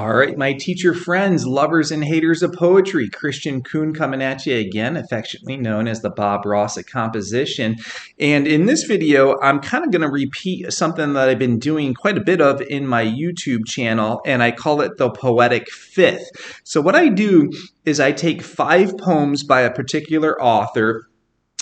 All right, my teacher friends, lovers and haters of poetry, Kristian Kuhn coming at you again, affectionately known as the Bob Ross of composition. And in this video, I'm kind of going to repeat something that I've been doing quite a bit of in my YouTube channel, and I call it the Poetic Fifth. So what I do is I take 5 poems by a particular author,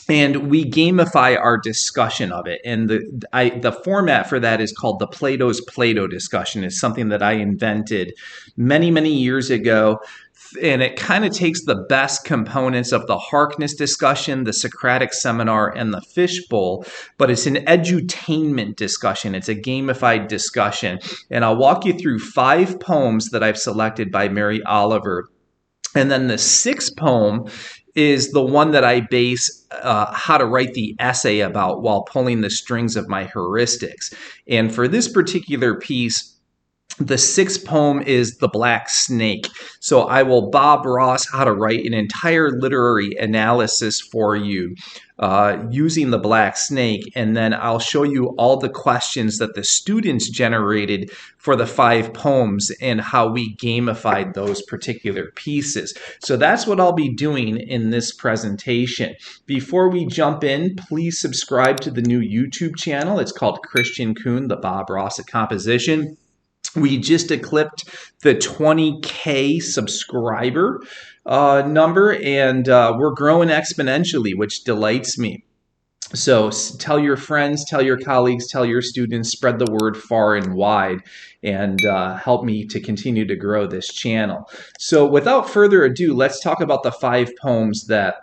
and we gamify our discussion of it. And the format for that is called the Plato's Plato discussion. It's something that I invented many, many years ago. And it kind of takes the best components of the Harkness discussion, the Socratic seminar, and the fishbowl, but it's an edutainment discussion. It's a gamified discussion. And I'll walk you through 5 poems that I've selected by Mary Oliver. And then the 6th poem is the one that I base how to write the essay about while pulling the strings of my heuristics. And for this particular piece, the 6th poem is The Black Snake. So I will Bob Ross how to write an entire literary analysis for you using the Black Snake, and then I'll show you all the questions that the students generated for the 5 poems and how we gamified those particular pieces. So that's what I'll be doing in this presentation. Before we jump in, please subscribe to the new YouTube channel. It's called Kristian Kuhn, the Bob Ross of composition. We just eclipsed the 20K subscriber number, and we're growing exponentially, which delights me. So tell your friends, tell your colleagues, tell your students, spread the word far and wide, and help me to continue to grow this channel. So without further ado, let's talk about the 5 poems that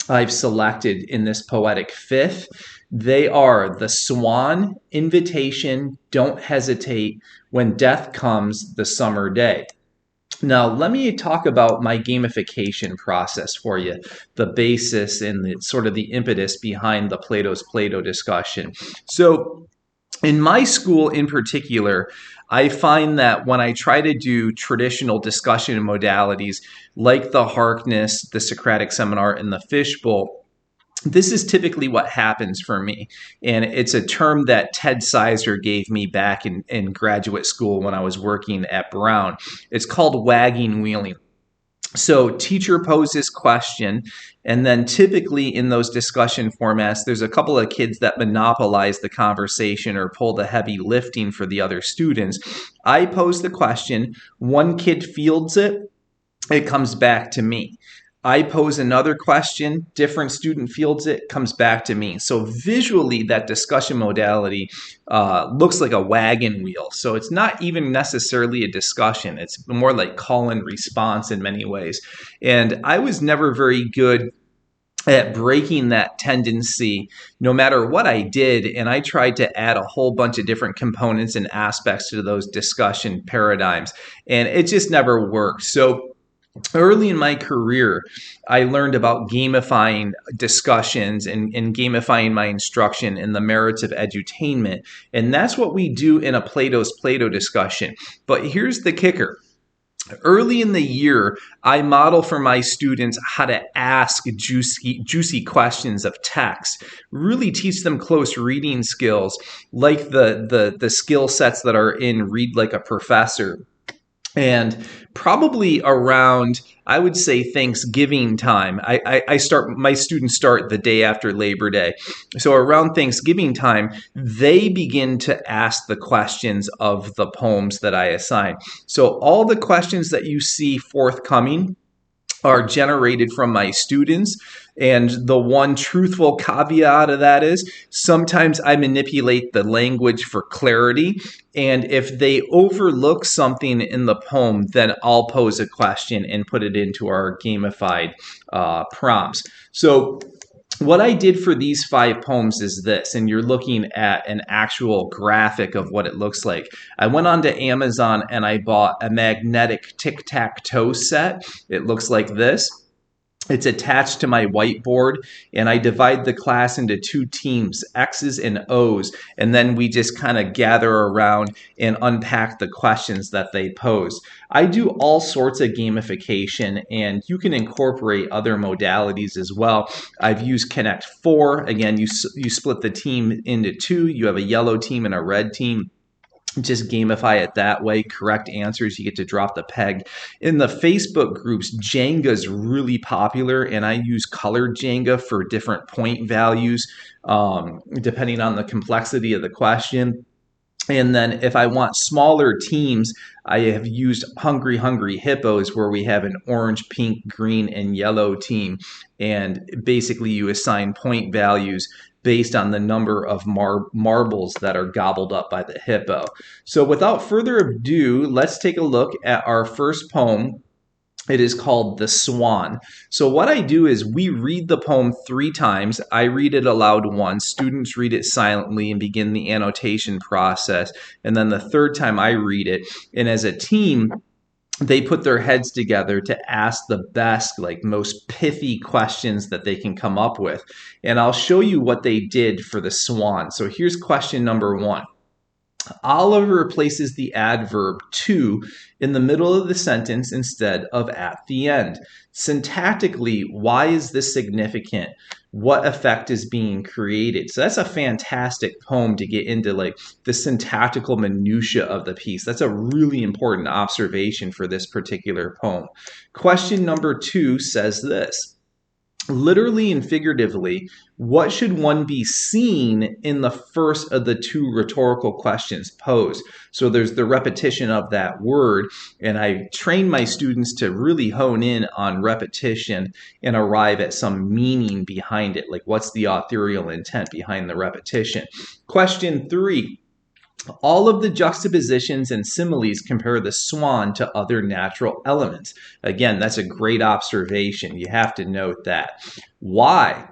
I've selected in this Poetic Fifth. They are The Swan, Invitation, Don't Hesitate, When Death Comes, The Summer Day. Now, let me talk about my gamification process for you, the basis and the sort of the impetus behind the Plato's Plato discussion. So in my school in particular, I find that when I try to do traditional discussion modalities like the Harkness, the Socratic seminar, and the fishbowl, this is typically what happens for me. And it's a term that Ted Sizer gave me back in graduate school when I was working at Brown. It's called wagon wheeling. So teacher poses question, and then typically in those discussion formats, there's a couple of kids that monopolize the conversation or pull the heavy lifting for the other students. I pose the question, one kid fields it, it comes back to me. I pose another question, different student fields it, comes back to me. So visually, that discussion modality looks like a wagon wheel. So it's not even necessarily a discussion. It's more like call and response in many ways. And I was never very good at breaking that tendency no matter what I did, and I tried to add a whole bunch of different components and aspects to those discussion paradigms, and it just never worked. So early in my career, I learned about gamifying discussions and gamifying my instruction and the merits of edutainment. And that's what we do in a Plato's Plato discussion. But here's the kicker. Early in the year, I model for my students how to ask juicy questions of text, really teach them close reading skills, like the skill sets that are in Read Like a Professor. And probably around, I would say, Thanksgiving time, my students start the day after Labor Day. So around Thanksgiving time, they begin to ask the questions of the poems that I assign. So all the questions that you see forthcoming are generated from my students. And the one truthful caveat of that is sometimes I manipulate the language for clarity. And if they overlook something in the poem, then I'll pose a question and put it into our gamified prompts. So what I did for these 5 poems is this, and you're looking at an actual graphic of what it looks like. I went onto Amazon and I bought a magnetic tic-tac-toe set. It looks like this. It's attached to my whiteboard, and I divide the class into 2 teams, X's and O's, and then we just kind of gather around and unpack the questions that they pose. I do all sorts of gamification, and you can incorporate other modalities as well. I've used Connect 4. Again, you split the team into 2. You have a yellow team and a red team. just gamify it that way. Correct answers, you get to drop the peg. In the Facebook groups, Jenga is really popular, and I use colored Jenga for different point values, depending on the complexity of the question. And then if I want smaller teams, I have used Hungry Hungry Hippos, where we have an orange, pink, green, and yellow team. And basically you assign point values based on the number of marbles that are gobbled up by the hippo. So without further ado, let's take a look at our first poem. It is called The Swan. So what I do is we read the poem 3 times. I read it aloud once. Students read it silently and begin the annotation process. And then the third time I read it. And as a team, they put their heads together to ask the best, like most pithy questions that they can come up with. And I'll show you what they did for The Swan. So here's question number 1. Oliver places the adverb to in the middle of the sentence instead of at the end. Syntactically, why is this significant? What effect is being created? So that's a fantastic poem to get into, like the syntactical minutia of the piece. That's a really important observation for this particular poem. Question number 2 says this. Literally and figuratively, what should one be seeing in the first of the 2 rhetorical questions posed? So there's the repetition of that word, and I train my students to really hone in on repetition and arrive at some meaning behind it, like what's the authorial intent behind the repetition. Question 3. All of the juxtapositions and similes compare the swan to other natural elements. Again, that's a great observation. You have to note that. Why?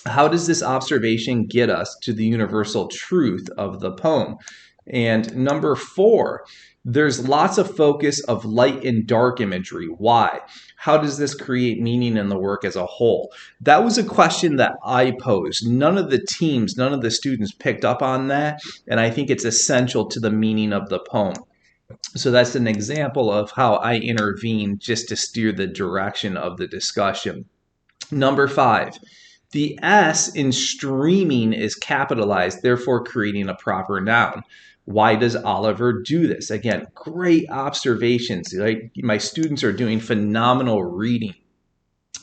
How does this observation get us to the universal truth of the poem? And number 4, there's lots of focus of light and dark imagery. Why? How does this create meaning in the work as a whole? That was a question that I posed. None of the teams, none of the students picked up on that, and I think it's essential to the meaning of the poem. So that's an example of how I intervene just to steer the direction of the discussion. Number 5. The S in streaming is capitalized, therefore creating a proper noun. Why does Oliver do this? Again, great observations. Right? My students are doing phenomenal reading.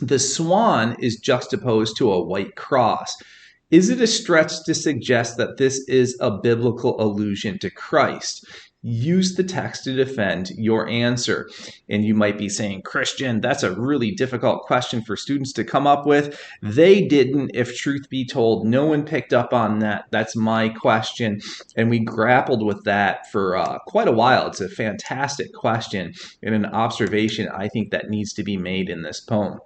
The swan is juxtaposed to a white cross. Is it a stretch to suggest that this is a biblical allusion to Christ? Use the text to defend your answer. And you might be saying, Kristian, that's a really difficult question for students to come up with. They didn't, if truth be told. No one picked up on that. That's my question. And we grappled with that for quite a while. It's a fantastic question and an observation I think that needs to be made in this poem.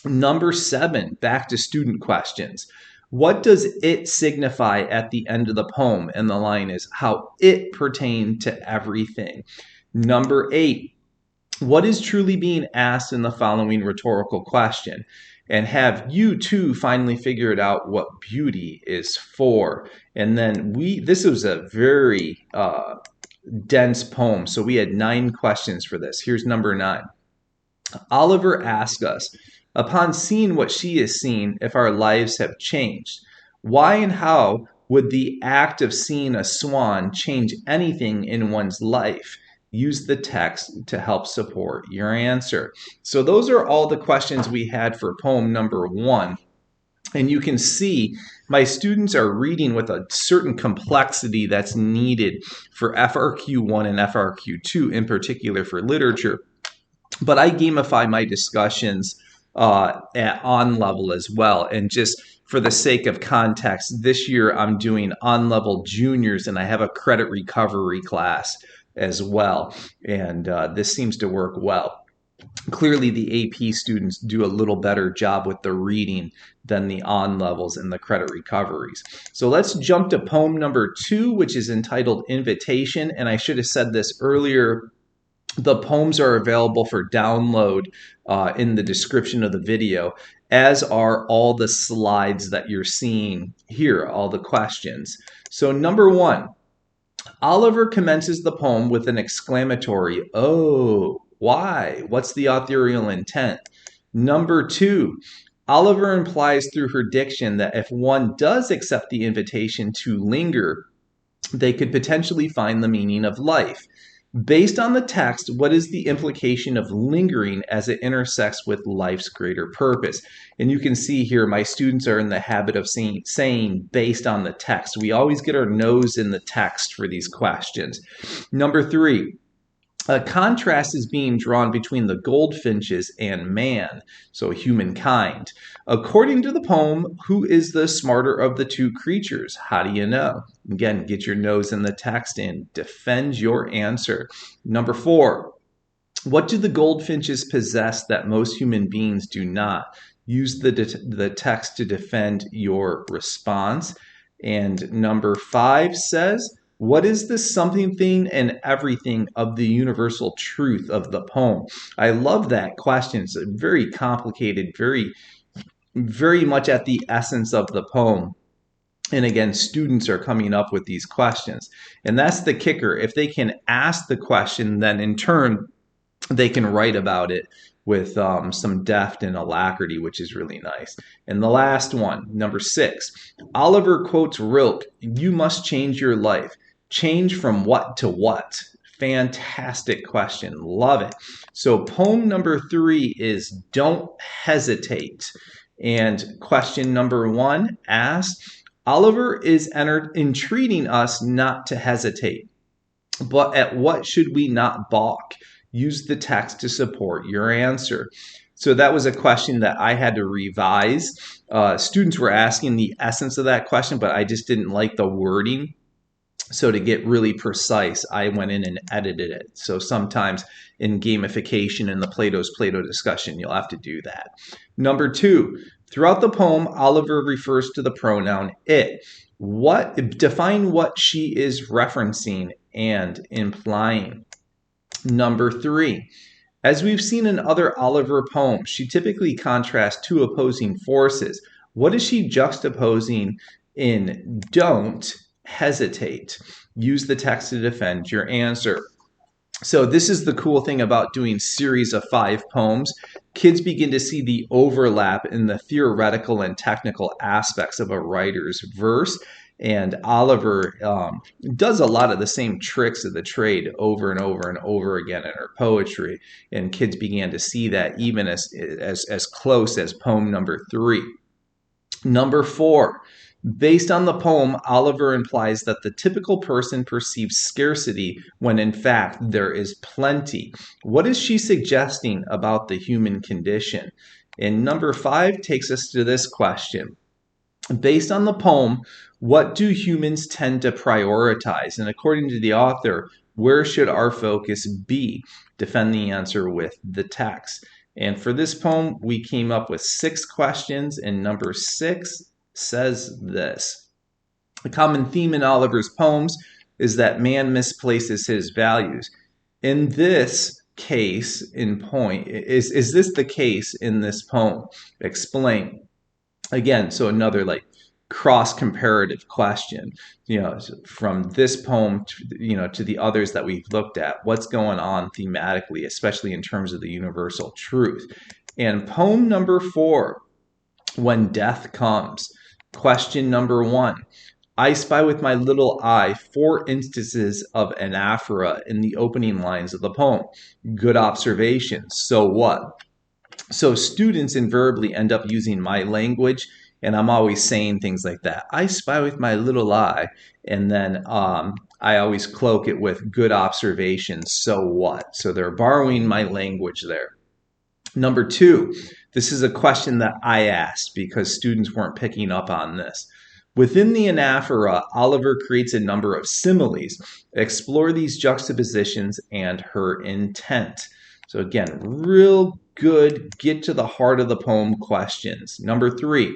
Number 7, back to student questions. What does it signify at the end of the poem? And the line is how it pertained to everything. Number 8, what is truly being asked in the following rhetorical question? And have you too finally figured out what beauty is for? And then this was a very dense poem. So we had 9 questions for this. Here's number 9. Oliver asked us, upon seeing what she has seen, if our lives have changed. Why and how would the act of seeing a swan change anything in one's life? Use the text to help support your answer. So those are all the questions we had for poem number 1. And you can see my students are reading with a certain complexity that's needed for FRQ1 and FRQ2, in particular for literature. But I gamify my discussions at on level as well. And just for the sake of context, this year I'm doing on level juniors, and I have a credit recovery class as well. And this seems to work well. Clearly, the AP students do a little better job with the reading than the on levels and the credit recoveries. So let's jump to poem number 2, which is entitled Invitation. And I should have said this earlier. The poems are available for download in the description of the video, as are all the slides that you're seeing here, all the questions. So number 1, Oliver commences the poem with an exclamatory, "Oh, why? What's the authorial intent?" Number 2, Oliver implies through her diction that if one does accept the invitation to linger, they could potentially find the meaning of life. Based on the text, what is the implication of lingering as it intersects with life's greater purpose? And you can see here, my students are in the habit of saying based on the text. We always get our nose in the text for these questions. Number 3. A contrast is being drawn between the goldfinches and man, so humankind. According to the poem, who is the smarter of the two creatures? How do you know? Again, get your nose in the text and defend your answer. Number 4, what do the goldfinches possess that most human beings do not? Use the text to defend your response. And number 5 says, what is the something and everything of the universal truth of the poem? I love that question. It's very complicated, very much at the essence of the poem. And again, students are coming up with these questions. And that's the kicker. If they can ask the question, then in turn, they can write about it with some depth and alacrity, which is really nice. And the last one, number 6, Oliver quotes Rilke, "You must change your life." Change from what to what? Fantastic question. Love it. So poem number 3 is Don't Hesitate. And question number 1 asks, Oliver is entreating us not to hesitate, but at what should we not balk? Use the text to support your answer. So that was a question that I had to revise. Students were asking the essence of that question, but I just didn't like the wording. So to get really precise, I went in and edited it. So sometimes in gamification in the Plato's Plato discussion, you'll have to do that. Number 2, throughout the poem, Oliver refers to the pronoun it. Define what she is referencing and implying. Number 3, as we've seen in other Oliver poems, she typically contrasts two opposing forces. What is she juxtaposing in Don't Hesitate? Use the text to defend your answer. So this is the cool thing about doing series of 5 poems. Kids begin to see the overlap in the theoretical and technical aspects of a writer's verse. And Oliver does a lot of the same tricks of the trade over and over and over again in her poetry. And kids began to see that even as close as poem number 3. Number 4, based on the poem, Oliver implies that the typical person perceives scarcity when in fact there is plenty. What is she suggesting about the human condition? And number 5 takes us to this question. Based on the poem, what do humans tend to prioritize? And according to the author, where should our focus be? Defend the answer with the text. And for this poem, we came up with 6 questions, and number 6 says this. The common theme in Oliver's poems is that man misplaces his values. In this case, is this the case in this poem? Explain. Again, so another cross-comparative question, from this poem to the others that we've looked at. What's going on thematically, especially in terms of the universal truth? And poem number 4, When Death Comes. Question number 1. I spy with my little eye 4 instances of anaphora in the opening lines of the poem. Good observation. So what? So students invariably end up using my language, and I'm always saying things like that. I spy with my little eye, and then I always cloak it with good observation. So what? So they're borrowing my language there. Number 2, this is a question that I asked because students weren't picking up on this. Within the anaphora, Oliver creates a number of similes. Explore these juxtapositions and her intent. So again, real good, get to the heart of the poem questions. Number 3,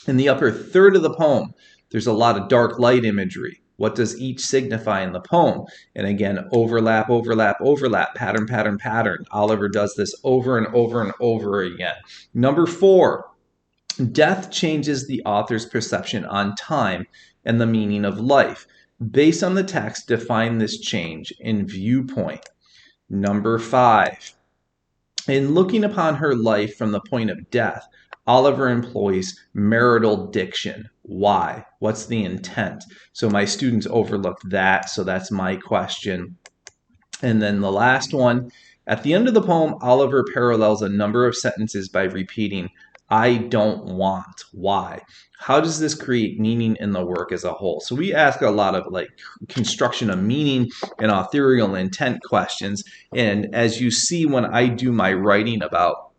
in the upper third of the poem, there's a lot of dark light imagery. What does each signify in the poem? And again, overlap, overlap, overlap, pattern, pattern, pattern. Oliver does this over and over and over again. Number 4, death changes the author's perception on time and the meaning of life. Based on the text, define this change in viewpoint. Number 5, in looking upon her life from the point of death, Oliver employs marital diction. Why? What's the intent? So my students overlooked that, so that's my question. And then the last one, at the end of the poem, Oliver parallels a number of sentences by repeating, I don't want. Why? How does this create meaning in the work as a whole? So we ask a lot of like construction of meaning and authorial intent questions. And as you see when I do my writing about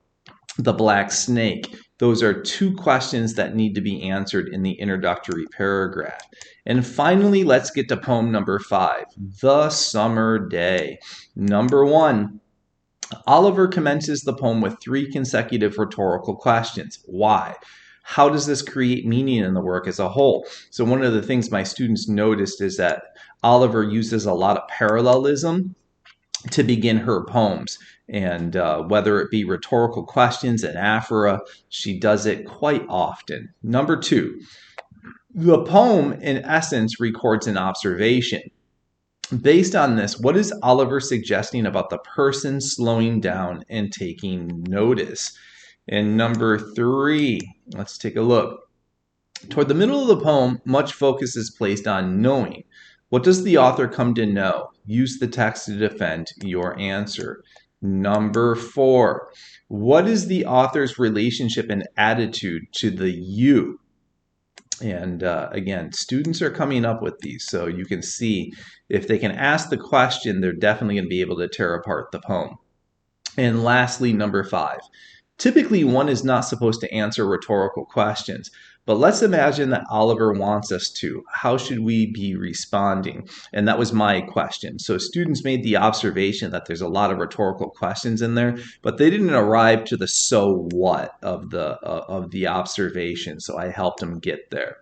the black snake, those are two questions that need to be answered in the introductory paragraph. And finally, let's get to poem number 5, The Summer Day. Number 1, Oliver commences the poem with 3 consecutive rhetorical questions. Why? How does this create meaning in the work as a whole? So one of the things my students noticed is that Oliver uses a lot of parallelism to begin her poems. And whether it be rhetorical questions and aphora, she does it quite often. Number 2, the poem, in essence, records an observation. Based on this, what is Oliver suggesting about the person slowing down and taking notice? And number 3, let's take a look. Toward the middle of the poem, much focus is placed on knowing. What does the author come to know? Use the text to defend your answer. Number 4, what is the author's relationship and attitude to the you? And again, students are coming up with these, so you can see if they can ask the question, they're definitely going to be able to tear apart the poem. And lastly, number 5. Typically, one is not supposed to answer rhetorical questions, but let's imagine that Oliver wants us to. How should we be responding? And that was my question. So students made the observation that there's a lot of rhetorical questions in there, but they didn't arrive to the so what of the observation. So I helped them get there.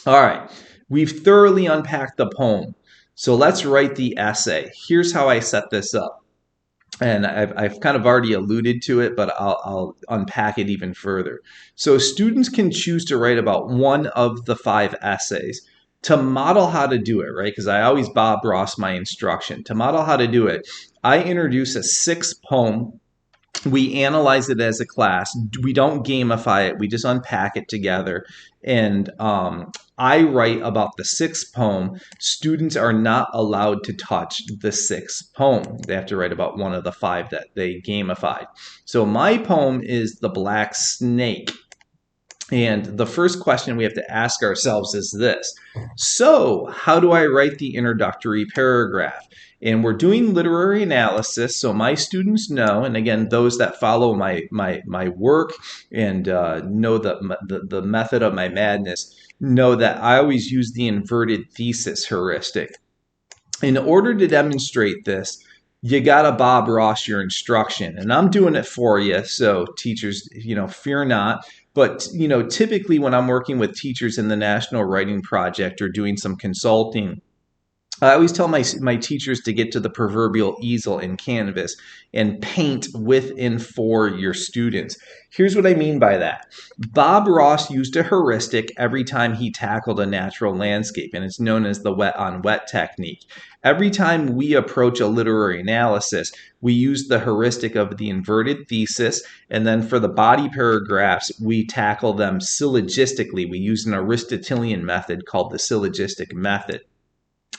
All right, we've thoroughly unpacked the poem. So let's write the essay. Here's how I set this up. And I've kind of already alluded to it, but I'll unpack it even further. So students can choose to write about one of the 5 essays. To model how to do it, right? Because I always Bob Ross my instruction. To model how to do it, I introduce a 6th poem. We analyze it as a class. We don't gamify it. We just unpack it together. And I write about the 6th poem. Students are not allowed to touch the 6th poem. They have to write about one of the 5 that they gamified. So my poem is The Black Snake. And the first question we have to ask ourselves is this. So how do I write the introductory paragraph? And we're doing literary analysis, so my students know, and again, those that follow my work and know the method of my madness, know that I always use the inverted thesis heuristic. In order to demonstrate this, you gotta Bob Ross your instruction, and I'm doing it for you, so teachers, fear not. But, typically when I'm working with teachers in the National Writing Project or doing some consulting, I always tell my teachers to get to the proverbial easel in Canvas and paint with and for your students. Here's what I mean by that. Bob Ross used a heuristic every time he tackled a natural landscape, and it's known as the wet on wet technique. Every time we approach a literary analysis, we use the heuristic of the inverted thesis, and then for the body paragraphs, we tackle them syllogistically. We use an Aristotelian method called the syllogistic method.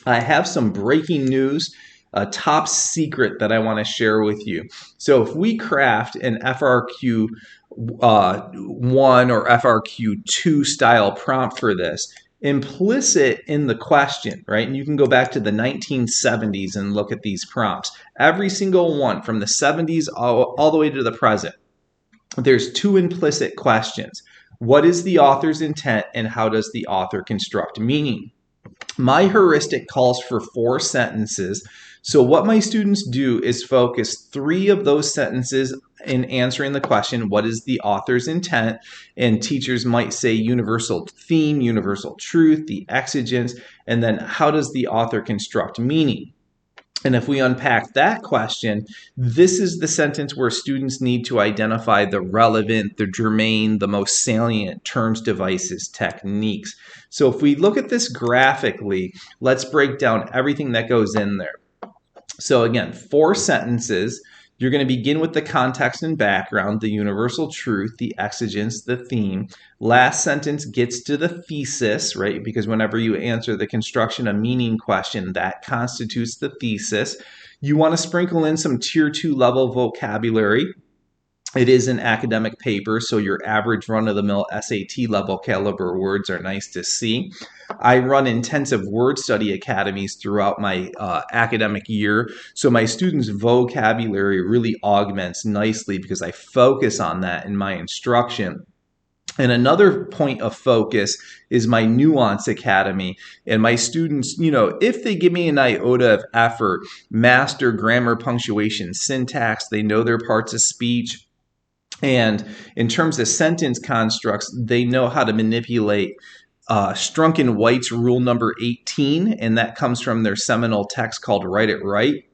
I have some breaking news, a top secret that I want to share with you. So if we craft an FRQ 1 or FRQ 2 style prompt for this, implicit in the question, right? And you can go back to the 1970s and look at these prompts. Every single one from the 70s all the way to the present. There's 2 implicit questions. What is the author's intent and how does the author construct meaning? My heuristic calls for 4 sentences. So what my students do is focus 3 of those sentences in answering the question, what is the author's intent? And teachers might say universal theme, universal truth, the exigence, and then how does the author construct meaning? And if we unpack that question, this is the sentence where students need to identify the relevant, the germane, the most salient terms, devices, techniques. So if we look at this graphically, let's break down everything that goes in there. So again, 4 sentences. You're going to begin with the context and background, the universal truth, the exigence, the theme. Last sentence gets to the thesis, right? Because whenever you answer the construction of meaning question, that constitutes the thesis. You want to sprinkle in some tier 2 level vocabulary. It is an academic paper, so your average run-of-the-mill SAT level caliber words are nice to see. I run intensive word study academies throughout my academic year, so my students' vocabulary really augments nicely because I focus on that in my instruction. And another point of focus is my Nuance Academy. And my students, if they give me an iota of effort, master grammar, punctuation, syntax, they know their parts of speech, and in terms of sentence constructs, they know how to manipulate Strunk White's rule number 18, and that comes from their seminal text called Write It Right.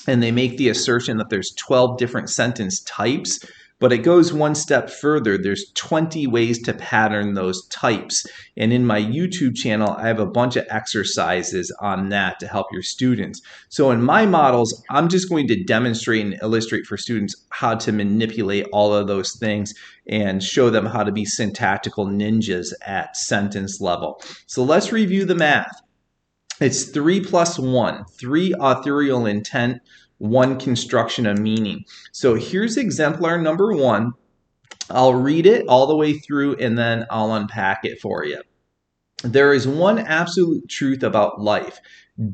And they make the assertion that there's 12 different sentence types, but it goes one step further. There's 20 ways to pattern those types. And in my YouTube channel, I have a bunch of exercises on that to help your students. So in my models, I'm just going to demonstrate and illustrate for students how to manipulate all of those things and show them how to be syntactical ninjas at sentence level. So let's review the math. It's 3 plus 1, 3 authorial intent, 1 construction of meaning. So here's exemplar number 1. I'll read it all the way through and then I'll unpack it for you. There is one absolute truth about life.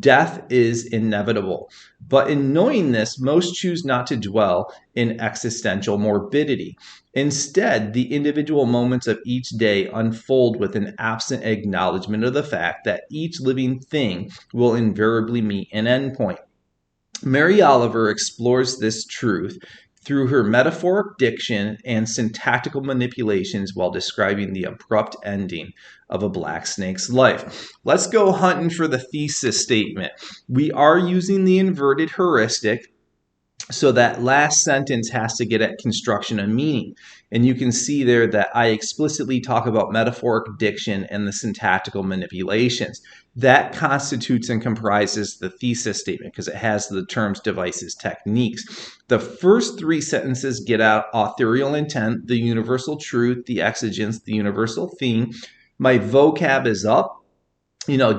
Death is inevitable. But in knowing this, most choose not to dwell in existential morbidity. Instead, the individual moments of each day unfold with an absent acknowledgement of the fact that each living thing will invariably meet an endpoint. Mary Oliver explores this truth through her metaphoric diction and syntactical manipulations while describing the abrupt ending of a black snake's life. Let's go hunting for the thesis statement. We are using the inverted heuristic, so that last sentence has to get at construction of meaning. And you can see there that I explicitly talk about metaphoric diction and the syntactical manipulations. That constitutes and comprises the thesis statement because it has the terms, devices, techniques. The first 3 sentences get at authorial intent, the universal truth, the exigence, the universal theme. My vocab is up.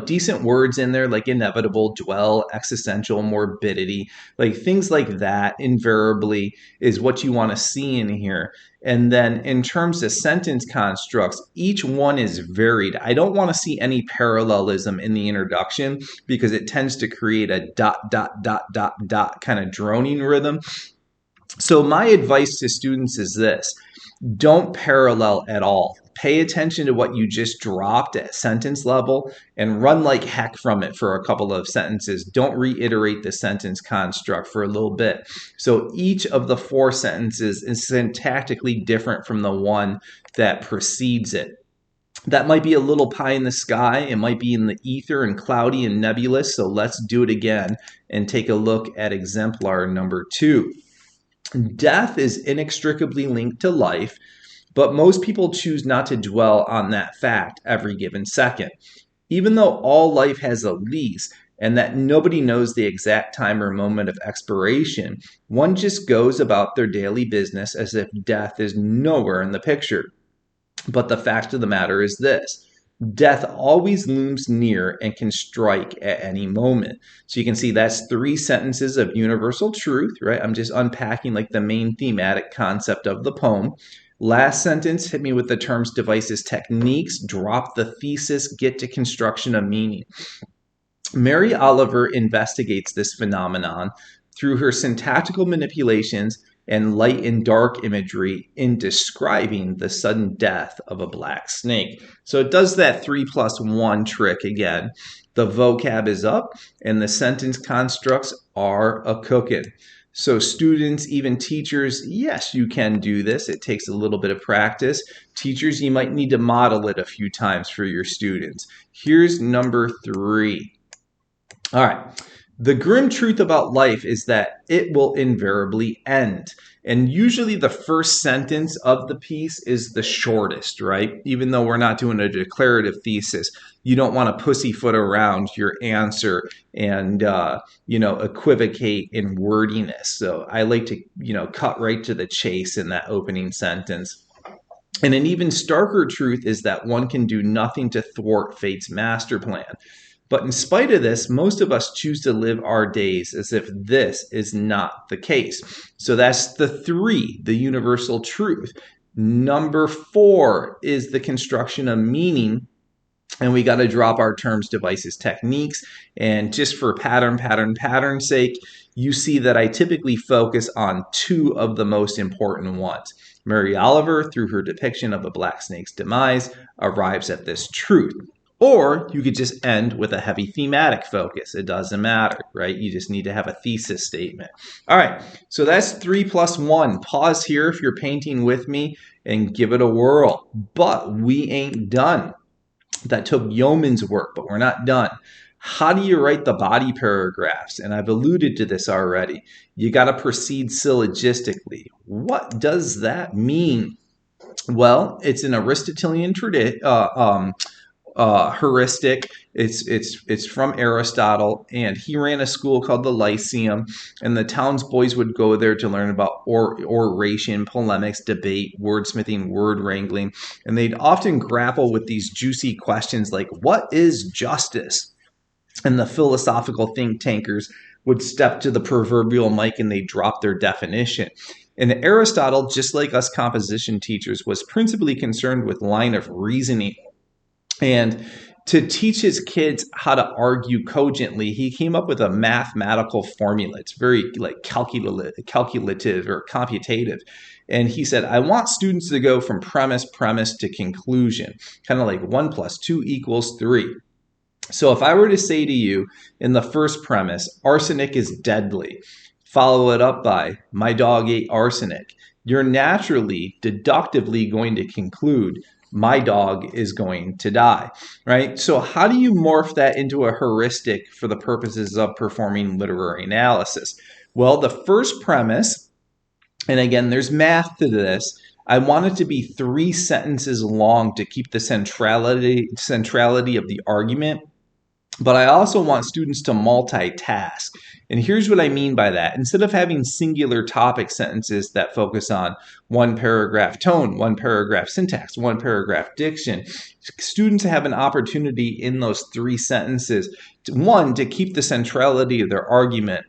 Decent words in there like inevitable, dwell, existential, morbidity, like things like that invariably is what you want to see in here. And then in terms of sentence constructs, each one is varied. I don't want to see any parallelism in the introduction because it tends to create a dot, dot, dot, dot, dot kind of droning rhythm. So my advice to students is this: don't parallel at all. Pay attention to what you just dropped at sentence level and run like heck from it for a couple of sentences. Don't reiterate the sentence construct for a little bit. So each of the 4 sentences is syntactically different from the one that precedes it. That might be a little pie in the sky. It might be in the ether and cloudy and nebulous. So let's do it again and take a look at exemplar number 2. Death is inextricably linked to life, but most people choose not to dwell on that fact every given second. Even though all life has a lease and that nobody knows the exact time or moment of expiration, one just goes about their daily business as if death is nowhere in the picture. But the fact of the matter is this: death always looms near and can strike at any moment. So you can see that's 3 sentences of universal truth, right? I'm just unpacking like the main thematic concept of the poem. Last sentence, hit me with the terms, devices, techniques, drop the thesis, get to construction of meaning. Mary Oliver investigates this phenomenon through her syntactical manipulations and light and dark imagery in describing the sudden death of a black snake. So it does that 3 plus 1 trick again. The vocab is up and the sentence constructs are a cookin'. So students, even teachers, yes, you can do this. It takes a little bit of practice. Teachers, you might need to model it a few times for your students. Here's number 3. All right. The grim truth about life is that it will invariably end. And usually the first sentence of the piece is the shortest, right? Even though we're not doing a declarative thesis. you don't want to pussyfoot around your answer and equivocate in wordiness. So I like to cut right to the chase in that opening sentence. And an even starker truth is that one can do nothing to thwart fate's master plan. But in spite of this, most of us choose to live our days as if this is not the case. So that's the 3, the universal truth. Number 4 is the construction of meaning. And we got to drop our terms, devices, techniques. And just for pattern's sake, you see that I typically focus on 2 of the most important ones. Mary Oliver, through her depiction of a black snake's demise, arrives at this truth. Or you could just end with a heavy thematic focus. It doesn't matter, right? You just need to have a thesis statement. All right, so that's 3 plus 1. Pause here if you're painting with me and give it a whirl. But we ain't done. That took yeoman's work, but we're not done. How do you write the body paragraphs? And I've alluded to this already. You got to proceed syllogistically. What does that mean? Well, it's an Aristotelian heuristic. It's from Aristotle, and he ran a school called the Lyceum, and the townsboys would go there to learn about oration, polemics, debate, wordsmithing, word wrangling, and they'd often grapple with these juicy questions like, what is justice? And the philosophical think tankers would step to the proverbial mic and they'd drop their definition. And Aristotle, just like us composition teachers, was principally concerned with line of reasoning. And to teach his kids how to argue cogently, he came up with a mathematical formula. It's very like calculative or computative. And he said, I want students to go from premise to conclusion, kind of like 1 + 2 = 3. So if I were to say to you in the first premise, arsenic is deadly, follow it up by, my dog ate arsenic, you're naturally, deductively going to conclude, my dog is going to die, right? So how do you morph that into a heuristic for the purposes of performing literary analysis? Well, the first premise, and again, there's math to this, I want it to be 3 sentences long to keep the centrality of the argument. But I also want students to multitask. And here's what I mean by that. Instead of having singular topic sentences that focus on 1 paragraph tone, 1 paragraph syntax, 1 paragraph diction, students have an opportunity in those 3 sentences, 1, to keep the centrality of their argument,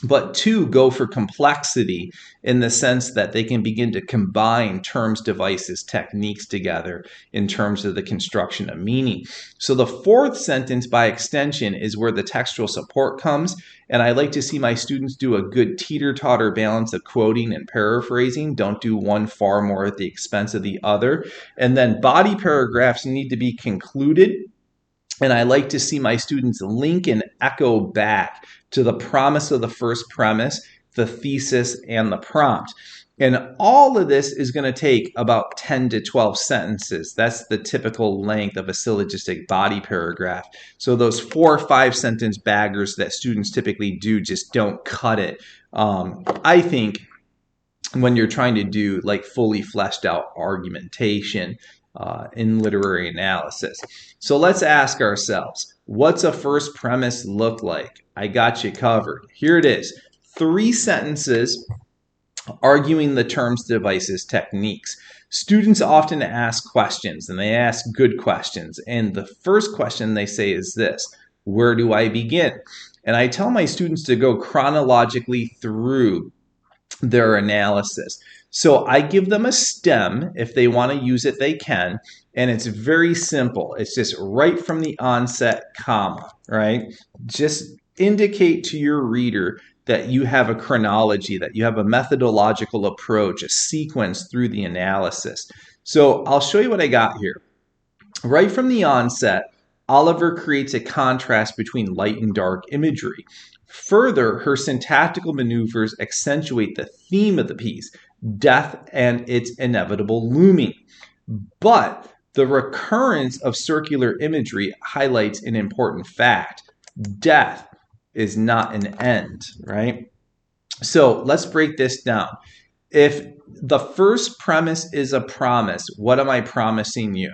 but 2, go for complexity in the sense that they can begin to combine terms, devices, techniques together in terms of the construction of meaning. So the 4th sentence, by extension, is where the textual support comes. And I like to see my students do a good teeter-totter balance of quoting and paraphrasing. Don't do one far more at the expense of the other. And then body paragraphs need to be concluded. And I like to see my students link and echo back to the promise of the first premise, the thesis, and the prompt. And all of this is going to take about 10 to 12 sentences. That's the typical length of a syllogistic body paragraph. So those 4 or 5 sentence baggers that students typically do just don't cut it. I think when you're trying to do like fully fleshed out argumentation in literary analysis. So let's ask ourselves, what's a first premise look like? I got you covered. Here it is. 3 sentences arguing the terms, devices, techniques. Students often ask questions, and they ask good questions. And the first question they say is this: where do I begin? And I tell my students to go chronologically through their analysis. So I give them a stem. If they want to use it, they can. And it's very simple. It's just right from the onset, comma, right? Just indicate to your reader that you have a chronology, that you have a methodological approach, a sequence through the analysis. So I'll show you what I got here. Right from the onset, Oliver creates a contrast between light and dark imagery. Further, her syntactical maneuvers accentuate the theme of the piece, death and its inevitable looming. But the recurrence of circular imagery highlights an important fact. Death is not an end, right? So let's break this down. If the first premise is a promise, what am I promising you?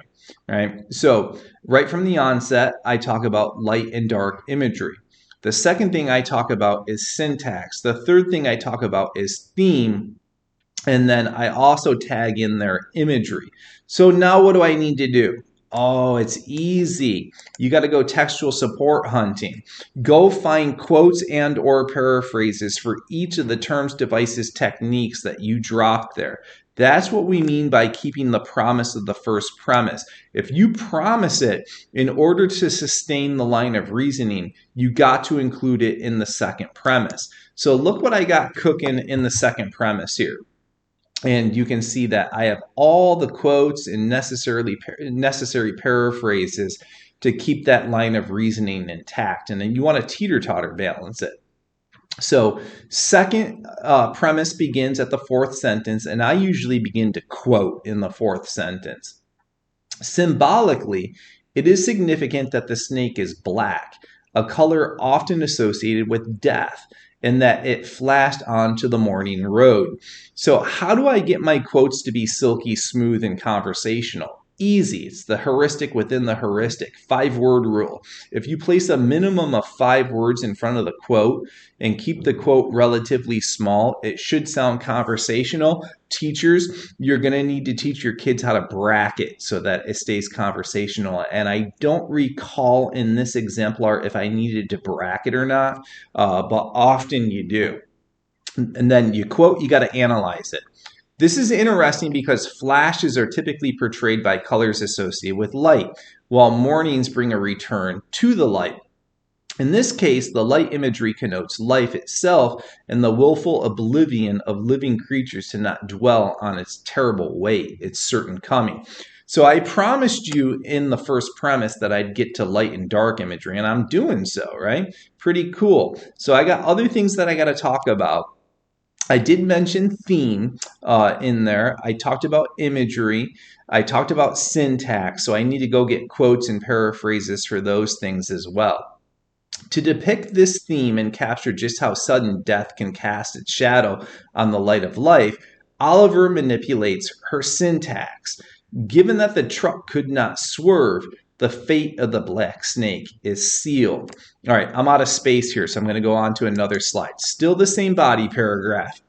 Right? So Right from the onset, I talk about light and dark imagery. The second thing I talk about is syntax. The third thing I talk about is theme. And then I also tag in their imagery. So now what do I need to do? Oh, it's easy. You got to go textual support hunting. Go find quotes and or paraphrases for each of the terms, devices, techniques that you dropped there. That's what we mean by keeping the promise of the first premise. If you promise it, in order to sustain the line of reasoning, you got to include it in the second premise. So look what I got cooking in the second premise here. And you can see that I have all the quotes and necessary paraphrases to keep that line of reasoning intact. And then you want to teeter-totter balance it. So second premise begins at the fourth sentence, and I usually begin to quote in the fourth sentence. Symbolically, it is significant that the snake is black, a color often associated with death, and that it flashed onto the morning road. So how do I get my quotes to be silky smooth and conversational? Easy. It's the heuristic within the heuristic, 5-word rule. If you place a minimum of 5 words in front of the quote and keep the quote relatively small, it should sound conversational. Teachers, you're going to need to teach your kids how to bracket so that it stays conversational. And I don't recall in this exemplar if I needed to bracket or not, but often you do. And then you quote, you got to analyze it. This is interesting because flashes are typically portrayed by colors associated with light, while mornings bring a return to the light. In this case, the light imagery connotes life itself and the willful oblivion of living creatures to not dwell on its terrible weight, its certain coming. So I promised you in the first premise that I'd get to light and dark imagery, and I'm doing so, right? Pretty cool. So I got other things that I got to talk about. I did mention theme in there. I talked about imagery. I talked about syntax. So I need to go get quotes and paraphrases for those things as well. To depict this theme and capture just how sudden death can cast its shadow on the light of life, Oliver manipulates her syntax. Given that the truck could not swerve, the fate of the black snake is sealed. All right, I'm out of space here, so I'm going to go on to another slide. Still the same body paragraph.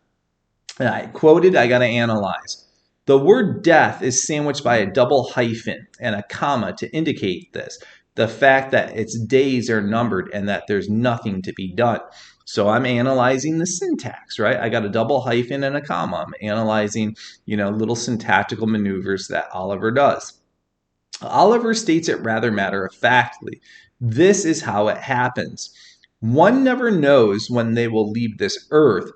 I quoted, I got to analyze. The word death is sandwiched by a double hyphen and a comma to indicate this. The fact that its days are numbered and that there's nothing to be done. So I'm analyzing the syntax, right? I got a double hyphen and a comma. I'm analyzing, little syntactical maneuvers that Oliver does. Oliver states it rather matter-of-factly. This is how it happens. One never knows when they will leave this earth,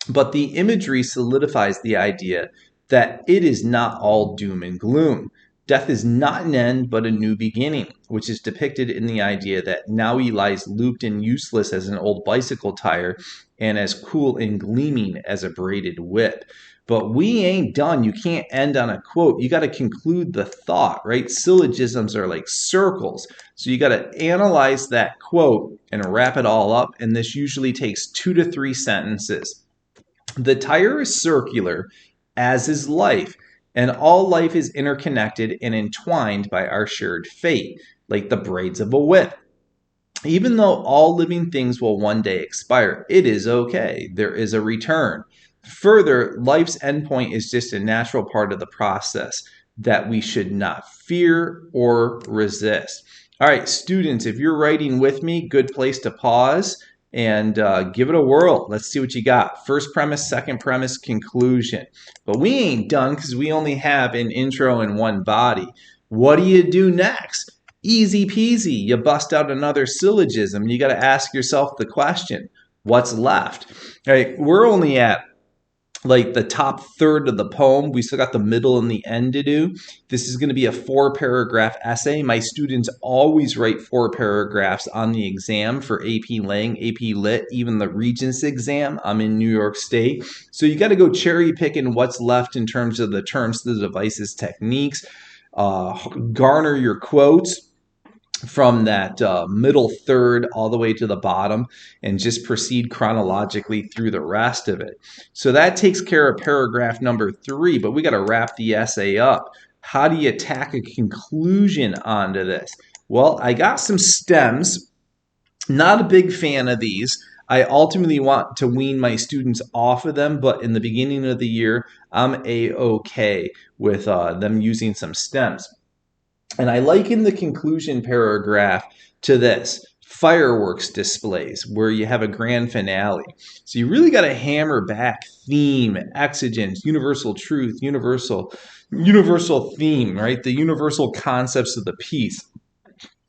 but the imagery solidifies the idea that it is not all doom and gloom. Death is not an end, but a new beginning, which is depicted in the idea that now he lies looped and useless as an old bicycle tire and as cool and gleaming as a braided whip. But we ain't done. You can't end on a quote. You got to conclude the thought, right? Syllogisms are like circles. So you got to analyze that quote and wrap it all up. And this usually takes 2 to 3 sentences. The tire is circular, as is life. And all life is interconnected and entwined by our shared fate, like the braids of a whip. Even though all living things will one day expire, it is okay. There is a return. Further, life's endpoint is just a natural part of the process that we should not fear or resist. All right, students, if you're writing with me, good place to pause and give it a whirl. Let's see what you got. First premise, second premise, conclusion. But we ain't done because we only have an intro and one body. What do you do next? Easy peasy. You bust out another syllogism. You got to ask yourself the question, what's left? All right, we're only at like the top third of the poem. We still got the middle and the end to do. This is going to be a 4-paragraph essay. My students always write 4 paragraphs on the exam for AP Lang, AP Lit, even the Regents exam. I'm in New York State. So you got to go cherry picking what's left in terms of the terms, the devices, techniques. Garner your quotes from that middle third all the way to the bottom and just proceed chronologically through the rest of it. So that takes care of paragraph number 3, but we got to wrap the essay up. How do you tack a conclusion onto this? Well, I got some stems. Not a big fan of these. I ultimately want to wean my students off of them, but in the beginning of the year, I'm a-okay with them using some stems. And I liken the conclusion paragraph to this: fireworks displays where you have a grand finale. So you really got to hammer back theme, exigence, universal truth, universal theme, right? The universal concepts of the piece.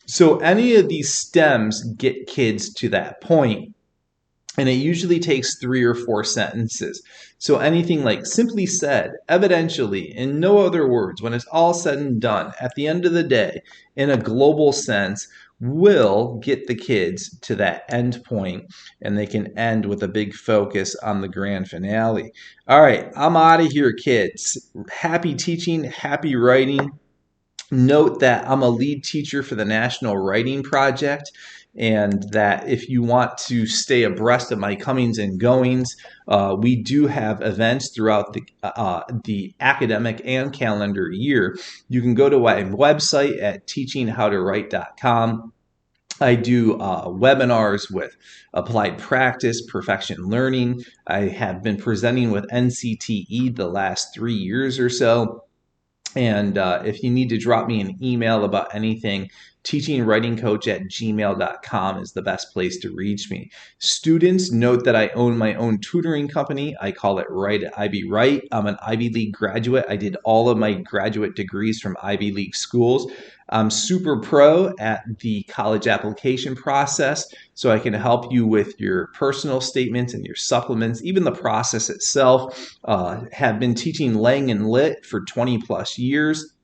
So any of these stems get kids to that point, and it usually takes 3 or 4 sentences. So anything like simply said, evidentially, in no other words, when it's all said and done, at the end of the day, in a global sense, will get the kids to that end point, and they can end with a big focus on the grand finale. All right, I'm out of here, kids. Happy teaching, happy writing. Note that I'm a lead teacher for the National Writing Project, and that if you want to stay abreast of my comings and goings, we do have events throughout the academic and calendar year. You can go to my website at teachinghowtowrite.com. I do webinars with applied practice, perfection learning. I have been presenting with NCTE the last 3 years or so. And if you need to drop me an email about anything, teachingwritingcoach@gmail.com is the best place to reach me. Students, note that I own my own tutoring company. I call it Write at IB Write. I'm an Ivy League graduate. I did all of my graduate degrees from Ivy League schools. I'm super pro at the college application process, so I can help you with your personal statements and your supplements, even the process itself. Have been teaching Lang and Lit for 20 plus years,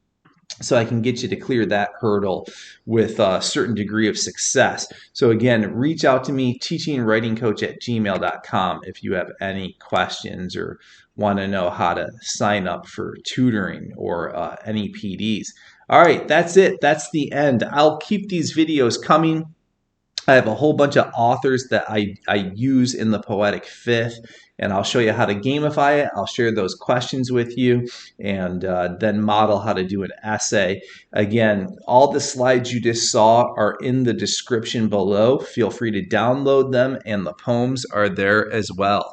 so I can get you to clear that hurdle with a certain degree of success. So again, reach out to me, teachingwritingcoach@gmail.com, if you have any questions or want to know how to sign up for tutoring or any PDs. All right, that's it. That's the end. I'll keep these videos coming. I have a whole bunch of authors that I use in the Poetic Fifth, and I'll show you how to gamify it. I'll share those questions with you, and then model how to do an essay. Again, all the slides you just saw are in the description below. Feel free to download them, and the poems are there as well.